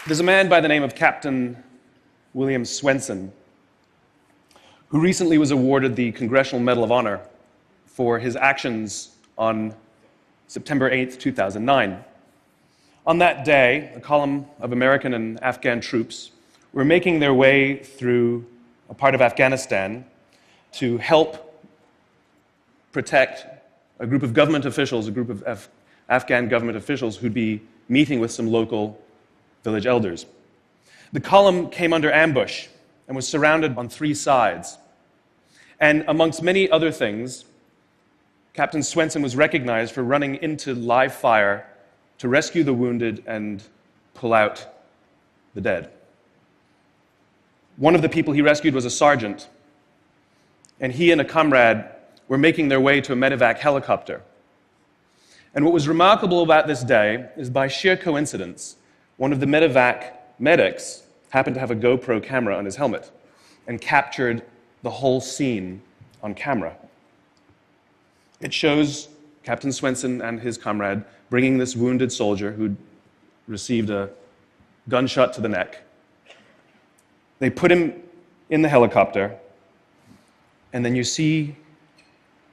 There's a man by the name of Captain William Swenson who recently was awarded the Congressional Medal of Honor for his actions on September 8th, 2009. On that day, a column of American and Afghan troops were making their way through a part of Afghanistan to help protect a group of government officials, a group of Afghan government officials who'd be meeting with some local village elders. The column came under ambush and was surrounded on three sides. And amongst many other things, Captain Swenson was recognized for running into live fire to rescue the wounded and pull out the dead. One of the people he rescued was a sergeant, and he and a comrade were making their way to a medevac helicopter. And what was remarkable about this day is, by sheer coincidence, one of the medevac medics happened to have a GoPro camera on his helmet and captured the whole scene on camera. It shows Captain Swenson and his comrade bringing this wounded soldier who'd received a gunshot to the neck. They put him in the helicopter, and then you see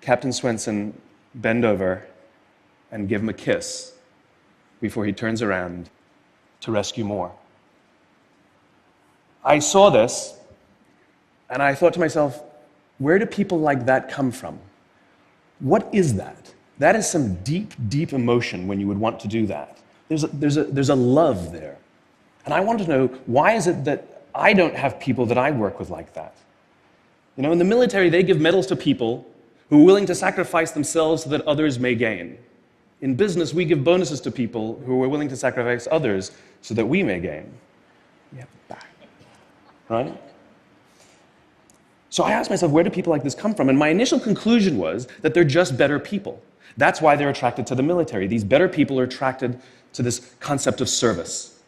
Captain Swenson bend over and give him a kiss before he turns around to rescue more. I saw this, and I thought to myself, where do people like that come from? What is that? That is some deep, deep emotion when you would want to do that. There's a love there. And I want to know, why is it that I don't have people that I work with like that? You know, in the military, they give medals to people who are willing to sacrifice themselves so that others may gain. In business, we give bonuses to people who are willing to sacrifice others so that we may gain. We have it back, right? So I asked myself, where do people like this come from? And my initial conclusion was that they're just better people. That's why they're attracted to the military. These better people are attracted to this concept of service.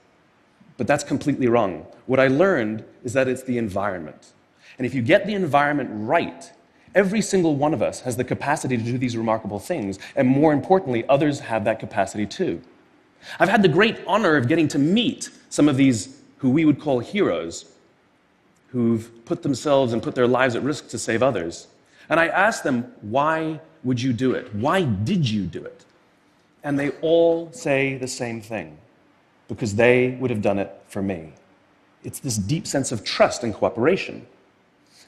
But that's completely wrong. What I learned is that it's the environment. And if you get the environment right, every single one of us has the capacity to do these remarkable things, and more importantly, others have that capacity too. I've had the great honor of getting to meet some of these who we would call heroes, who've put themselves and put their lives at risk to save others. And I asked them, why would you do it? Why did you do it? And they all say the same thing, because they would have done it for me. It's this deep sense of trust and cooperation.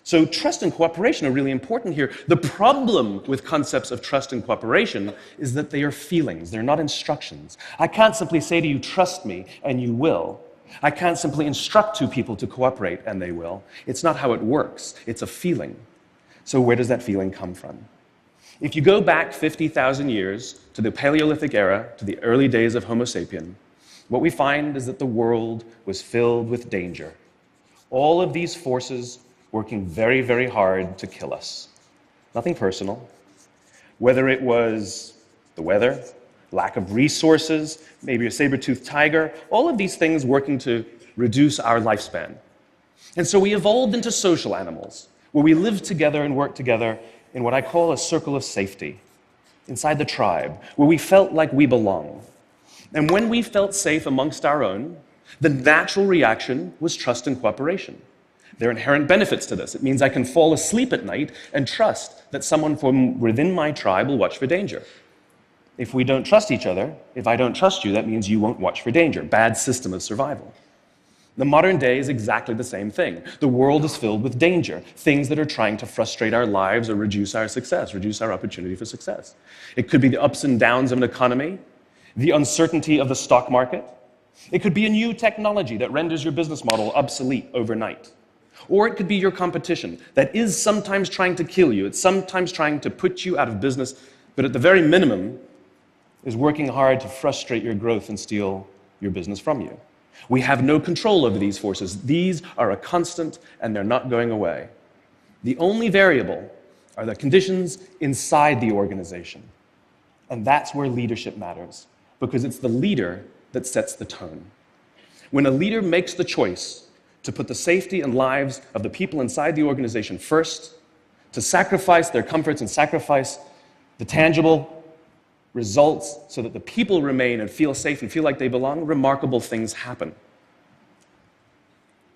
So trust and cooperation are really important here. The problem with concepts of trust and cooperation is that they are feelings, they're not instructions. I can't simply say to you, trust me, and you will. I can't simply instruct two people to cooperate, and they will. It's not how it works. It's a feeling. So where does that feeling come from? If you go back 50,000 years to the Paleolithic era, to the early days of Homo sapien, what we find is that the world was filled with danger. All of these forces working very, very hard to kill us. Nothing personal. Whether it was the weather, lack of resources, maybe a saber-toothed tiger, all of these things working to reduce our lifespan. And so we evolved into social animals, where we lived together and worked together in what I call a circle of safety, inside the tribe, where we felt like we belong. And when we felt safe amongst our own, the natural reaction was trust and cooperation. There are inherent benefits to this. It means I can fall asleep at night and trust that someone from within my tribe will watch for danger. If we don't trust each other, if I don't trust you, that means you won't watch for danger. Bad system of survival. The modern day is exactly the same thing. The world is filled with danger, things that are trying to frustrate our lives or reduce our success, reduce our opportunity for success. It could be the ups and downs of an economy, the uncertainty of the stock market. It could be a new technology that renders your business model obsolete overnight. Or it could be your competition that is sometimes trying to kill you. It's sometimes trying to put you out of business, but at the very minimum is working hard to frustrate your growth and steal your business from you. We have no control over these forces. These are a constant, and they're not going away. The only variable are the conditions inside the organization. And that's where leadership matters, because it's the leader that sets the tone. When a leader makes the choice to put the safety and lives of the people inside the organization first, to sacrifice their comforts and sacrifice the tangible results so that the people remain and feel safe and feel like they belong, remarkable things happen.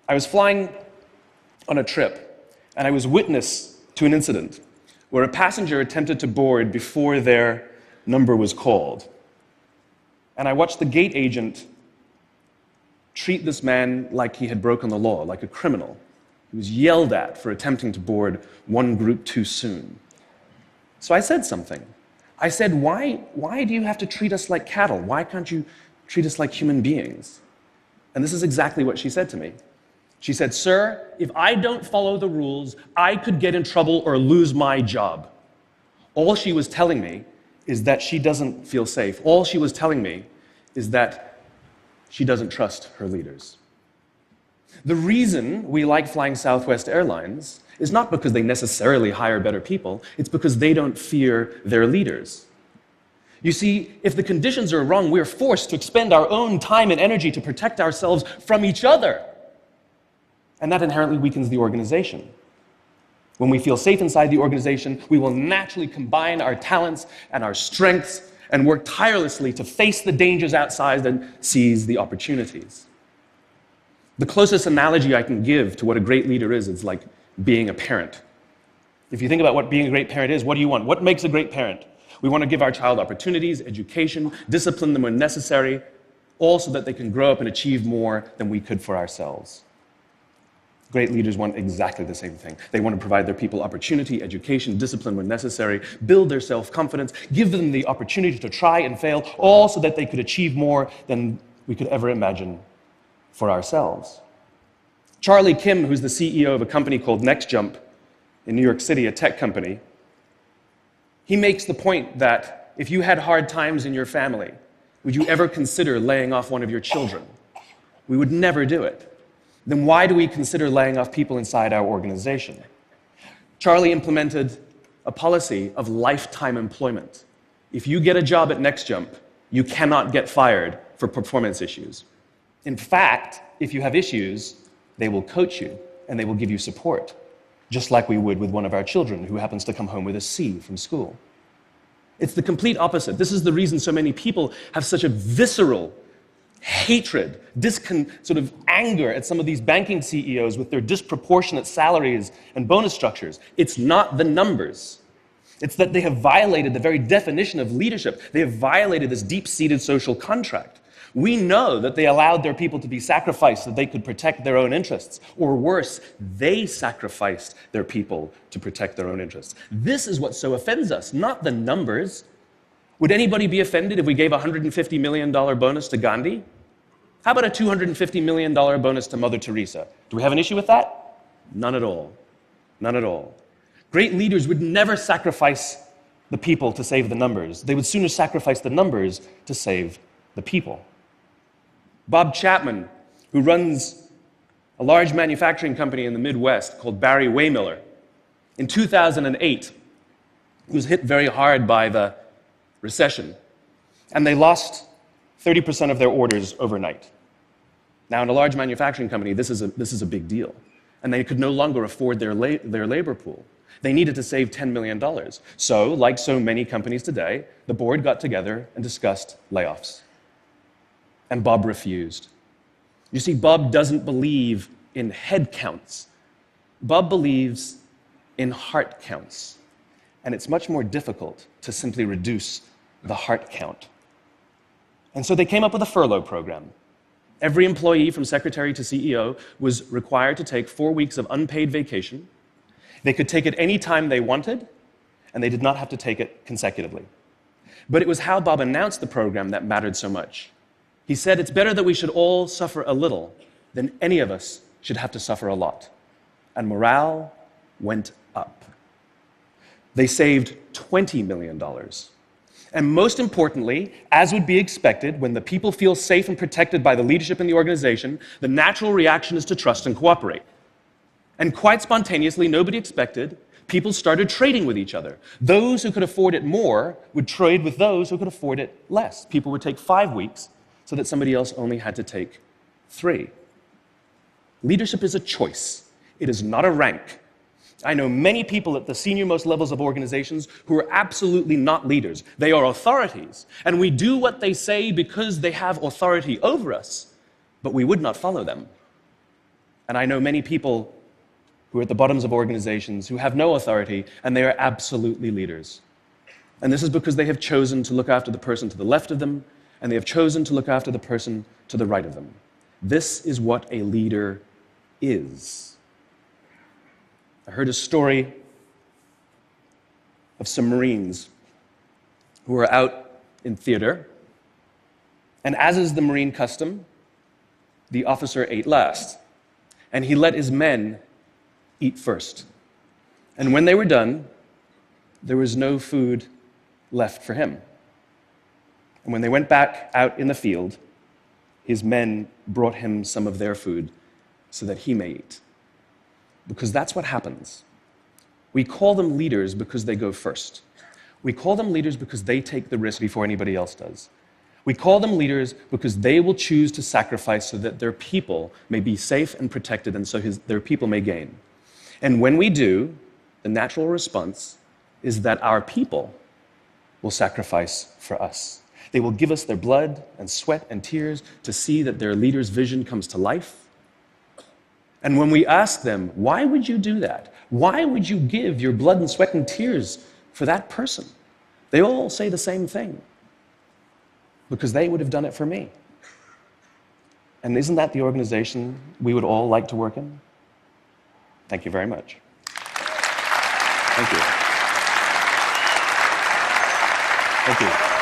I was flying on a trip, and I was witness to an incident where a passenger attempted to board before their number was called. And I watched the gate agent treat this man like he had broken the law, like a criminal. He was yelled at for attempting to board one group too soon. So I said something. I said, why do you have to treat us like cattle? Why can't you treat us like human beings? And this is exactly what she said to me. She said, "Sir, if I don't follow the rules, I could get in trouble or lose my job." All she was telling me is that she doesn't feel safe. All she was telling me is that she doesn't trust her leaders. The reason we like flying Southwest Airlines is not because they necessarily hire better people, it's because they don't fear their leaders. You see, if the conditions are wrong, we're forced to expend our own time and energy to protect ourselves from each other. And that inherently weakens the organization. When we feel safe inside the organization, we will naturally combine our talents and our strengths and work tirelessly to face the dangers outside and seize the opportunities. The closest analogy I can give to what a great leader is like being a parent. If you think about what being a great parent is, what do you want? What makes a great parent? We want to give our child opportunities, education, discipline them when necessary, all so that they can grow up and achieve more than we could for ourselves. Great leaders want exactly the same thing. They want to provide their people opportunity, education, discipline when necessary, build their self-confidence, give them the opportunity to try and fail, all so that they could achieve more than we could ever imagine for ourselves. Charlie Kim, who's the CEO of a company called NextJump in New York City, a tech company, he makes the point that if you had hard times in your family, would you ever consider laying off one of your children? We would never do it. Then why do we consider laying off people inside our organization? Charlie implemented a policy of lifetime employment. If you get a job at NextJump, you cannot get fired for performance issues. In fact, if you have issues, they will coach you and they will give you support, just like we would with one of our children who happens to come home with a C from school. It's the complete opposite. This is the reason so many people have such a visceral hatred, sort of anger at some of these banking CEOs with their disproportionate salaries and bonus structures. It's not the numbers. It's that they have violated the very definition of leadership. They have violated this deep-seated social contract. We know that they allowed their people to be sacrificed so that they could protect their own interests. Or worse, they sacrificed their people to protect their own interests. This is what so offends us, not the numbers. Would anybody be offended if we gave a $150 million bonus to Gandhi? How about a $250 million bonus to Mother Teresa? Do we have an issue with that? None at all. None at all. Great leaders would never sacrifice the people to save the numbers. They would sooner sacrifice the numbers to save the people. Bob Chapman, who runs a large manufacturing company in the Midwest called Barry Waymiller, in 2008, was hit very hard by the recession, and they lost 30% of their orders overnight. Now, in a large manufacturing company, this is a big deal, and they could no longer afford their labor pool. They needed to save $10 million. So, like so many companies today, the board got together and discussed layoffs. And Bob refused. You see, Bob doesn't believe in head counts. Bob believes in heart counts. And it's much more difficult to simply reduce the heart count. And so they came up with a furlough program. Every employee from secretary to CEO was required to take 4 weeks of unpaid vacation. They could take it any time they wanted, and they did not have to take it consecutively. But it was how Bob announced the program that mattered so much. He said, "It's better that we should all suffer a little than any of us should have to suffer a lot." And morale went up. They saved $20 million. And most importantly, as would be expected, when the people feel safe and protected by the leadership in the organization, the natural reaction is to trust and cooperate. And quite spontaneously, nobody expected, people started trading with each other. Those who could afford it more would trade with those who could afford it less. People would take 5 weeks so that somebody else only had to take 3. Leadership is a choice. It is not a rank. I know many people at the senior-most levels of organizations who are absolutely not leaders. They are authorities, and we do what they say because they have authority over us, but we would not follow them. And I know many people who are at the bottoms of organizations who have no authority, and they are absolutely leaders. And this is because they have chosen to look after the person to the left of them, and they have chosen to look after the person to the right of them. This is what a leader is. I heard a story of some Marines who were out in theater, and as is the Marine custom, the officer ate last, and he let his men eat first. And when they were done, there was no food left for him. And when they went back out in the field, his men brought him some of their food so that he may eat. Because that's what happens. We call them leaders because they go first. We call them leaders because they take the risk before anybody else does. We call them leaders because they will choose to sacrifice so that their people may be safe and protected, and so their people may gain. And when we do, the natural response is that our people will sacrifice for us. They will give us their blood and sweat and tears to see that their leader's vision comes to life. And when we ask them, why would you do that? Why would you give your blood and sweat and tears for that person? They all say the same thing. Because they would have done it for me. And isn't that the organization we would all like to work in? Thank you very much. Thank you. Thank you.